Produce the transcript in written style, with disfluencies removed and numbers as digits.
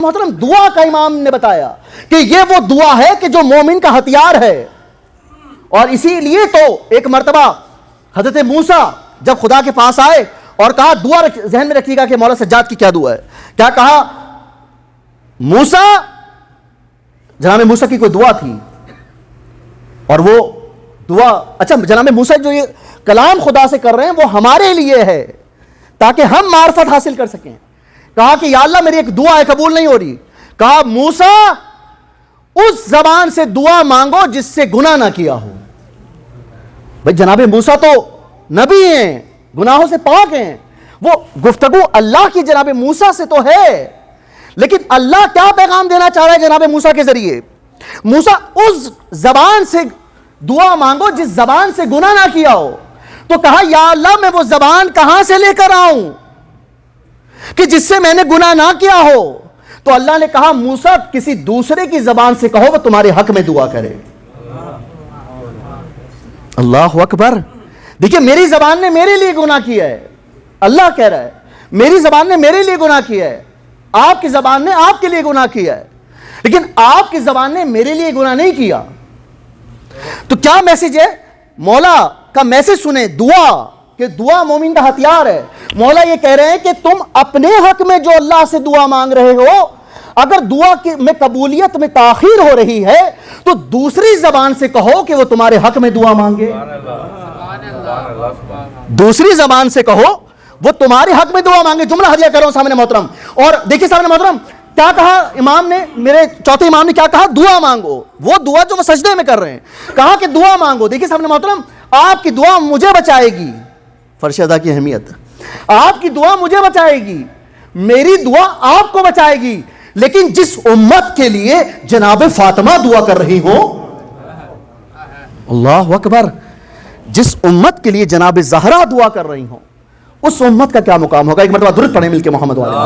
محترم دعا کا امام نے بتایا کہ یہ وہ دعا ہے کہ جو مومن کا ہتھیار ہے، اور اسی لیے تو ایک مرتبہ حضرت موسیٰ جب خدا کے پاس آئے اور کہا، دعا ذہن میں رکھیے گا کہ مولا سجاد کی کیا دعا ہے، کیا کہا موسیٰ، جناب موسیٰ کی کوئی دعا تھی اور وہ دعا، اچھا جناب موسیٰ جو یہ کلام خدا سے کر رہے ہیں وہ ہمارے لیے ہے تاکہ ہم معرفت حاصل کر سکیں. کہا کہ یا اللہ میری ایک دعا ہے قبول نہیں ہو رہی. کہا موسیٰ اس زبان سے دعا مانگو جس سے گناہ نہ کیا ہو. بھئی جناب موسیٰ تو نبی ہیں، گناہوں سے پاک ہیں، وہ گفتگو اللہ کی جناب موسیٰ سے تو ہے، لیکن اللہ کیا پیغام دینا چاہ رہا ہے جناب موسیٰ کے ذریعے؟ موسیٰ اس زبان سے دعا مانگو جس زبان سے گناہ نہ کیا ہو. تو کہا یا اللہ میں وہ زبان کہاں سے لے کر آؤں کہ جس سے میں نے گناہ نہ کیا ہو؟ تو اللہ نے کہا موسیٰ کسی دوسرے کی زبان سے کہو وہ تمہارے حق میں دعا کرے. اللہ اکبر. دیکھیں میری زبان نے میرے لیے گناہ کیا ہے، اللہ کہہ رہا ہے میری زبان نے میرے لیے گناہ کیا ہے، آپ کی زبان نے آپ کے لیے گناہ کیا ہے، لیکن آپ کی زبان نے میرے لیے گناہ نہیں کیا. تو کیا میسج ہے؟ مولا کا میسج سنیں، دعا، کہ دعا مومن کا ہتھیار ہے. مولا یہ کہہ رہے ہیں کہ تم اپنے حق میں جو اللہ سے دعا مانگ رہے ہو، اگر دعا میں قبولیت میں تاخیر ہو رہی ہے تو دوسری زبان سے کہو کہ وہ تمہارے حق میں دعا مانگے. دوسری زبان سے کہو وہ تمہارے حق میں دعا مانگے. جملہ ہدیہ کر رہا ہوں سامنے محترم، اور دیکھیں سامنے محترم کیا کہا امام نے، میرے چوتھے امام نے کیا کہا؟ دعا مانگو. وہ دعا جو وہ سجدے میں کر رہے ہیں، کہا کہ دعا مانگو. دیکھیں سامنے محترم، آپ کی دعا مجھے بچائے گی. فرش ادا کی اہمیت، آپ کی دعا مجھے بچائے گی، میری دعا آپ کو بچائے گی. لیکن جس امت کے لیے جناب فاطمہ دعا کر رہی ہو، اللہ اکبر، جس امت کے لیے جناب زہرا دعا کر رہی ہوں، اس امت کا کیا مقام ہوگا؟ ایک مرتبہ درود پڑھیں مل کے محمد والے.